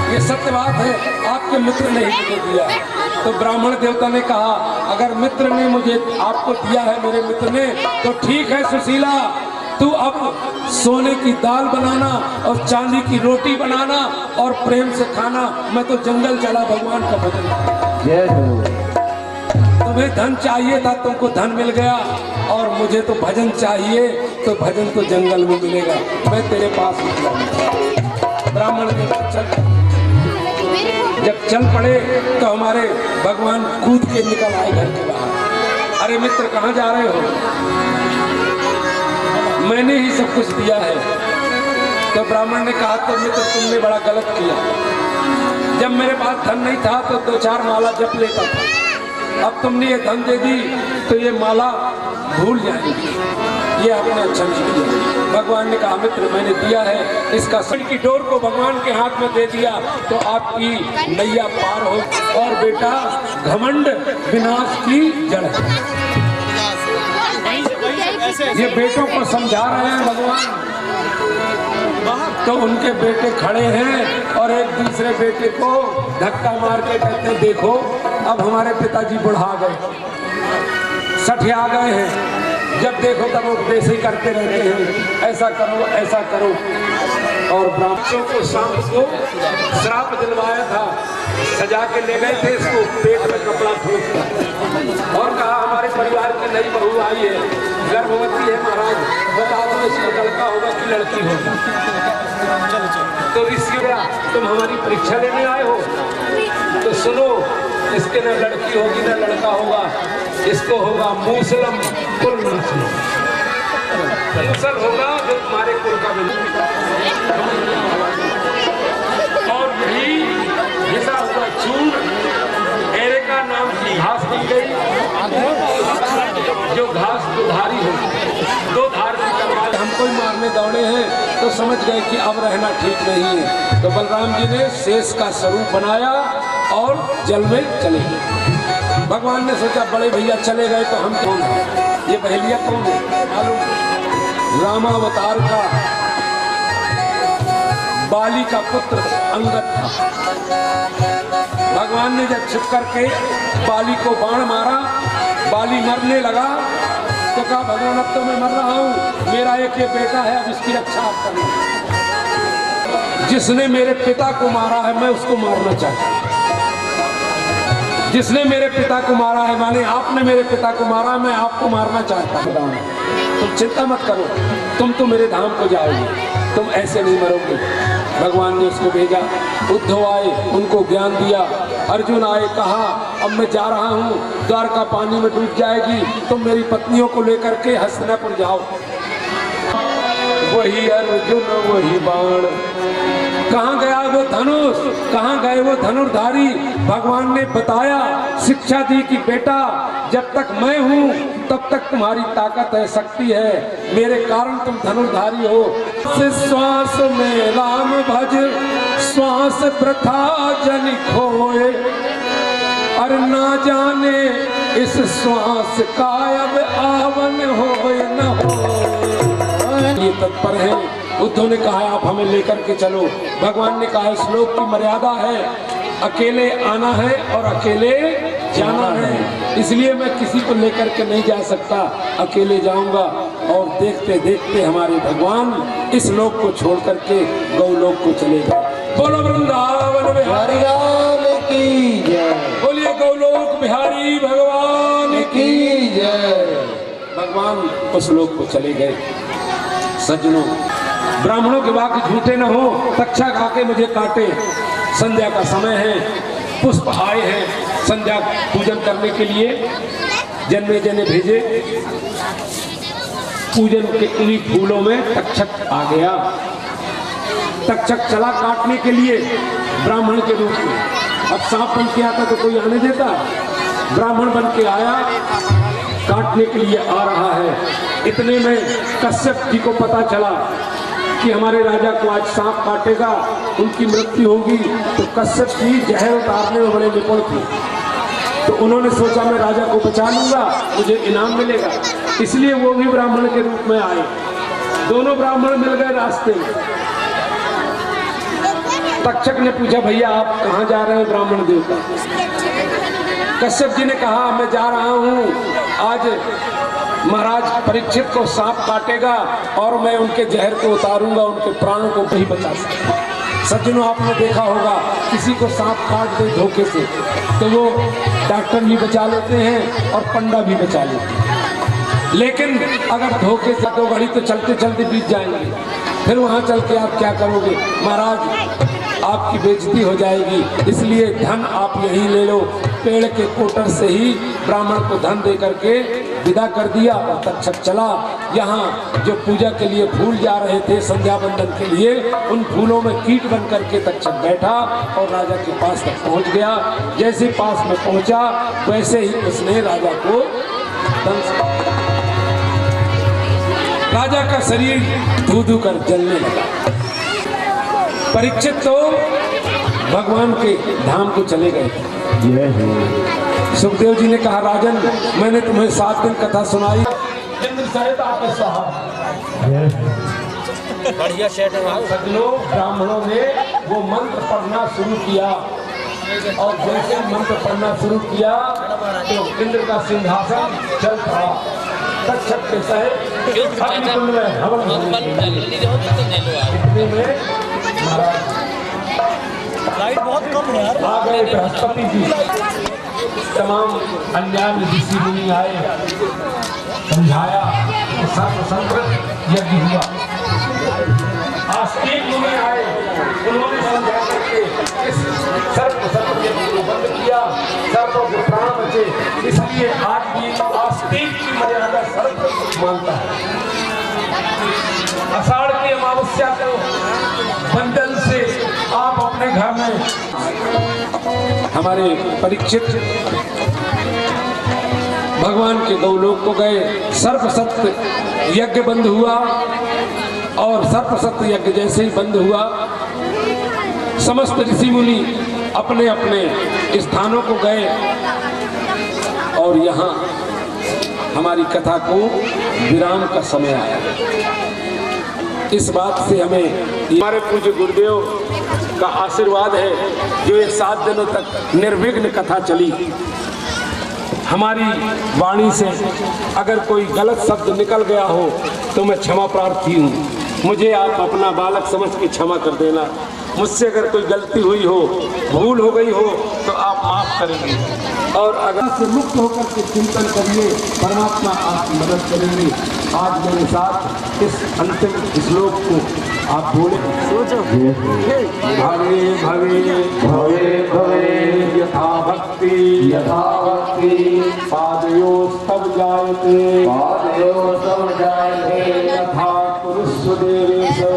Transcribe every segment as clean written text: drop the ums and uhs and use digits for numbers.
ये सत्य बात है, आपके मित्र ने ही मुझे दिया। तो ब्राह्मण देवता ने कहा अगर मित्र ने मुझे आपको दिया है, मेरे मित्र ने, तो ठीक है सुशीला, तू अब सोने की दाल बनाना और चांदी की रोटी बनाना और प्रेम से खाना। मैं तो जंगल चला भगवान का भजन। जय गुरु। तुम्हें धन चाहिए था, तुमको धन मिल गया, और मुझे तो भजन चाहिए, तो भजन तो जंगल में मिलेगा। मैं तेरे पास निकला। ब्राह्मण जब चल पड़े तो हमारे भगवान कूद के निकल आए घर के बाहर। अरे मित्र कहाँ जा रहे हो? मैंने ही सब कुछ दिया है। तो ब्राह्मण ने कहा तो मित्र तुमने बड़ा गलत किया। जब मेरे पास धन नहीं था तो 2-4 माला जप लेता था, अब तुमने ये धन दे दी तो ये माला भूल जाएगी, ये आपने अच्छा नहीं किया। भगवान ने कहा मित्र मैंने दिया है, इसका सिर की डोर को भगवान के हाथ में दे दिया तो आपकी नैया पार हो। और बेटा घमंड विनाश की जड़ है। ये बेटों को समझा रहे हैं भगवान। तो उनके बेटे खड़े हैं और एक दूसरे बेटे को धक्का मार के कहते हैं देखो अब हमारे पिताजी बुढ़ा गए, सठिया गए हैं, जब देखो तब उपदेश ही करते रहते हैं, ऐसा करो ऐसा करो। और ब्राह्मणों को शाम को श्राप दिलवाया था, सजा के ले गए थे इसको, पेट में कपड़ा ठोक कर और कहा हमारे परिवार की नई बहू आई है, गर्भवती है महाराज, बता दो इसको लड़का होगा कि लड़की होगी। तो ऋषि तुम हमारी परीक्षा लेने आए हो तो सुनो, इसके न लड़की होगी न लड़का होगा, इसको होगा मूसलम कुल मूसल होगा जो तुम्हारे कुल का मिलेगा। और यही घिसा हुआ चून एरे का नाम की घास दी गई, जो घास दुधारी हो, 2 धार की तलवार। हमको ही मारने दौड़े हैं तो समझ गए कि अब रहना ठीक नहीं है। तो बलराम जी ने शेष का स्वरूप बनाया और जल में चले गए। भगवान ने सोचा बड़े भैया चले गए तो हम कौन हैं? ये बहेलिया कौन है मालूम? रामावतार का बाली का पुत्र अंगद था। भगवान ने जब छिप करके बाली को बाण मारा, बाली मरने लगा तो कहा भगवान अब तो मैं मर रहा हूँ, मेरा एक ये बेटा है, अब इसकी रक्षा आप करना। जिसने मेरे पिता को मारा है मैं उसको मारना चाहता हूँ। जिसने मेरे पिता को मारा है, माने आपने मेरे पिता को मारा, मैं आपको मारना चाहता हूँ। तुम चिंता मत करो, तुम तो मेरे धाम को जाओगे, तुम ऐसे नहीं मरोगे। भगवान ने उसको भेजा, उद्धव आए, उनको ज्ञान दिया। अर्जुन आए, कहा अब मैं जा रहा हूँ, द्वारका पानी में डूब जाएगी, तुम मेरी पत्नियों को लेकर के हस्तिनापुर जाओ। वही अर्जुन वही बाण, कहाँ गया वो धनुष, कहाँ गए वो धनुर्धारी? भगवान ने बताया, शिक्षा दी कि बेटा जब तक मैं हूँ तब तक तुम्हारी ताकत है, शक्ति है, मेरे कारण तुम धनुर्धारी हो। श्वास में राम भज, श्वास प्रथा जन खोए, और ना जाने इस श्वास का अब आवन होए न होए। ये तत्पर है। उद्धव ने कहा आप हमें लेकर के चलो। भगवान ने कहा श्लोक की मर्यादा है, अकेले आना है और अकेले जाना है, इसलिए मैं किसी को लेकर के नहीं जा सकता, अकेले जाऊंगा। और देखते देखते हमारे भगवान इस लोक को छोड़ करके गौलोक को चले गए। बोलो वृंदावन बिहारी लाल की जय, बोलिए गौलोक बिहारी भगवान की जय। भगवान उस लोक को चले गए। सज्जनों, ब्राह्मणों के वाक्य झूठे न हो, तक्षा खा के मुझे काटे। संध्या का समय है, पुष्प आए हैं संध्या पूजन करने के लिए। जन्मे जने भेजे, पूजन के इन्हीं फूलों में तक्षक आ गया। तक्षक चला काटने के लिए ब्राह्मण के रूप में। अब सांप बन के आता तो कोई आने देता? ब्राह्मण बन के आया, काटने के लिए आ रहा है। इतने में कश्यप जी को पता चला कि हमारे राजा को आज सांप काटेगा, उनकी मृत्यु होगी। तो कश्यप जी जहर उतारने में बड़े निपुण थे, तो उन्होंने सोचा मैं राजा को बचा लूंगा, मुझे इनाम मिलेगा, इसलिए वो भी ब्राह्मण के रूप में आए। दोनों ब्राह्मण मिल गए रास्ते में। तक्षक ने पूछा भैया आप कहाँ जा रहे हैं ब्राह्मण देवता? कश्यप जी ने कहा मैं जा रहा हूँ आज महाराज परीक्षित को सांप काटेगा और मैं उनके जहर को उतारूंगा, उनके प्राणों को नहीं बचा सकता। सज्जनों आपने देखा होगा किसी को सांप काट दे धोखे से तो वो डॉक्टर भी बचा लेते हैं और पंडा भी बचा लेते हैं, लेकिन अगर धोखे से 2 घड़ी तो चलते चलते बीत जाएंगे, फिर वहाँ चल के आप क्या करोगे? महाराज आपकी बेइज्जती हो जाएगी, इसलिए धन आप यहीं ले लो। पेड़ के कोटर से ही ब्राह्मण को धन दे करके विदा कर दिया और तक्षक चला। यहाँ जो पूजा के लिए फूल जा रहे थे संध्या बंदन के लिए, उन फूलों में कीट बन करके तक्षक बैठा और राजा के पास तक पहुँच गया। जैसे पास में पहुँचा वैसे ही उसने राजा को दंश, राजा का शरीर धू धू कर जलने लगा। परीक्षित तो भगवान के धाम को चले गए थे। सुखदेव जी ने कहा राजन मैंने तुम्हें 7 दिन कथा सुनाई, बढ़िया सज्जनों ब्राह्मणों ने वो मंत्र पढ़ना शुरू किया और जैसे मंत्र पढ़ना शुरू किया तो इंद्र का सिंहासन चल पड़ा। तक्षक के सहित अग्निकुंड में हवन इतने में महाराज लाइट बहुत कम है यार। आ गए बृहस्पति जी, तमाम अन्यान्य ऋषि मुनि आए, समझाया तो सर्वसंकृत यज्ञ हुआ। आस्तिक मुनि आए, उन्होंने समझा करके इस सर्वसंकृत यज्ञ को बंद किया, सर्वों के प्राण बचे। इसलिए आज भी आस्तिक की मर्यादा सर्वोच्च मानता है। आषाढ़ की अमावस्या को बंधन से आप अपने घर में, हमारे परीक्षित भगवान के गौलोक को गए, सर्वसत्य यज्ञ बंद हुआ और सर्वसत्य यज्ञ जैसे ही बंद हुआ समस्त ऋषि मुनि अपने अपने स्थानों को गए और यहाँ हमारी कथा को विराम का समय आया। इस बात से हमें हमारे पूज्य गुरुदेव का आशीर्वाद है जो ये 7 दिनों तक निर्विघ्न कथा चली। हमारी वाणी से अगर कोई गलत शब्द निकल गया हो तो मैं क्षमा प्रार्थी हूँ, मुझे आप अपना बालक समझ के क्षमा कर देना। मुझसे अगर कोई गलती हुई हो, भूल हो गई हो तो आप माफ करेंगे और अगर से मुक्त होकर के चिंतन करिए, परमात्मा आपकी मदद करेंगे। आज मेरे साथ इस अंतिम श्लोक को आप बोले, सोचो भवे भवे भवे भवे यथा भक्ति पादयोस्तव जायते यथा कुरुस्वदेवेशो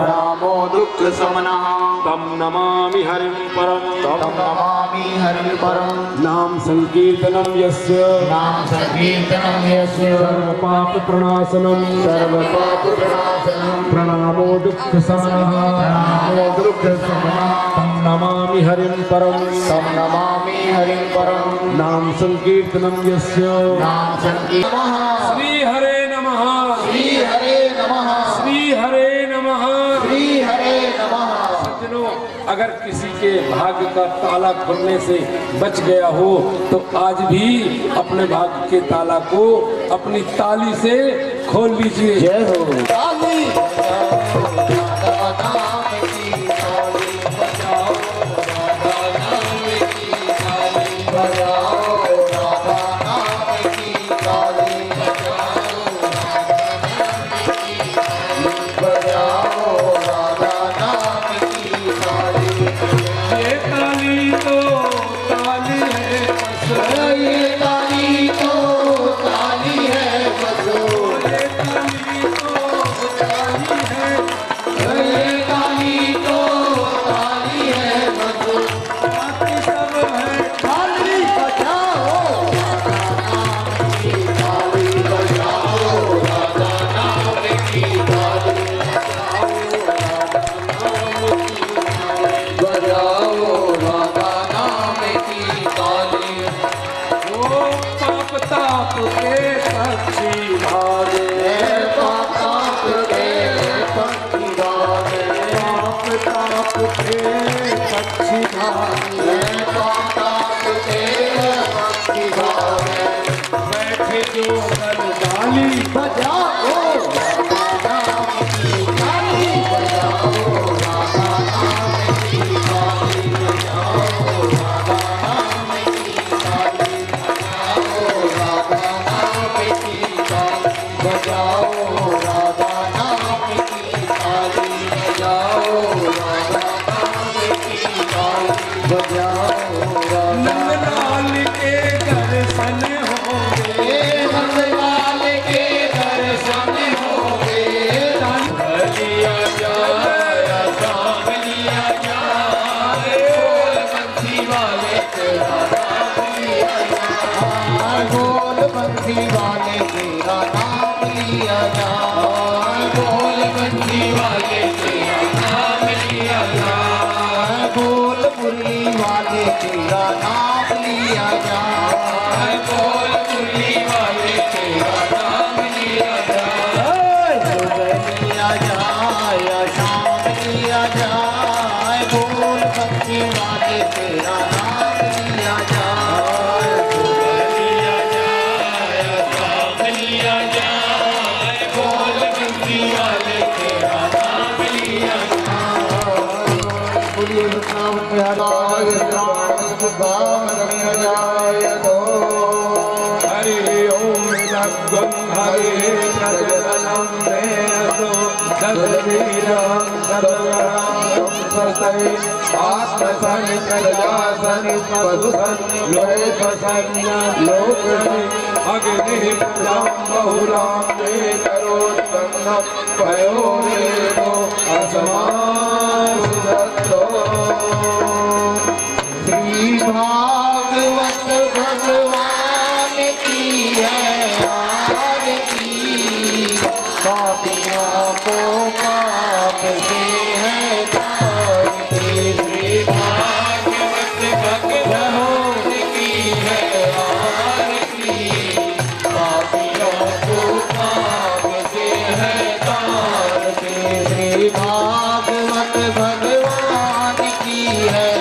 रामो दुःख समनः तं नमामि हरिं परं नाम संकीर्तनं यस्य सर्वपाप प्रणाशनं प्रणामो दुःख समनः तं नमामि हरिं परं नाम संकीर्तनं यस्य श्री हरे नमः श्री हरे नमः। सज्जनों अगर किसी के भाग्य का ताला खुलने से बच गया हो तो आज भी अपने भाग्य के ताला को अपनी ताली से खोल लीजिए। जय हो। उठे पक्षी भागे, बैठे जो गल डाली बजाओ नंदलाल के दर्शन होंगे, नंदलाल के दर्शन होंगे, लिया जाए शाम लिया जाए, बोल बंसी वाले तेरा नाम लिया जाए, बोल बंसी वाले तेरा नाम लिया जाए, बोल बंसी वाले तेरा नाम लिया जाए, बोल मुरली वाले तेरा नाम लिया जाए, बोल मुरली वाले तेरा नाम लिया जाए, लिया जाए शाम लिया जाए, बोल बंसी वाले तेरा नाम लिया जाए, लिया जाए शाम लिया जाए, बोल बंसी वाले तेरा नाम लिया हरि ओम लग्गं हरे प्रजननं देतो दशवीरं सर्वं स्वस्ति आत्मसंकलयासनि पशुसन् लोकसंज्ञं लोकनि अग्निः पूजां बहुलां ते करोत्पन्नं पयोरेवो अस्मासुदत्तो भागवत भगवान की है आरती, पापियों को पाप से है तारती, श्री भागवत भगवान की है आरती, पापियों को पाप से है तारती, श्री भागवत भगवान की है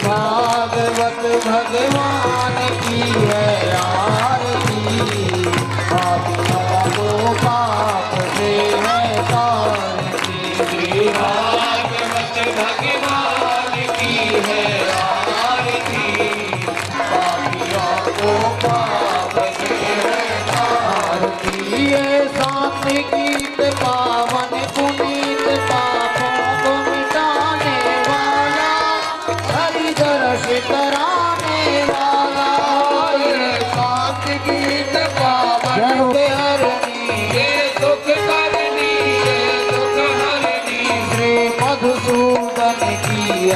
भागवत भगवान की है आरती, पापियों को पाप से है तारती, भागवत भगवान की है आरती, पापियों को पाप से है तारती, ये शांत गीत पावन पुनीत पापों को मिटाने वाला, हरि दर्श कराने वाला, ये शांत गीत पावन के हरनी, ये दुख करनी, ये दुख हरनी, श्री मधुसूदन की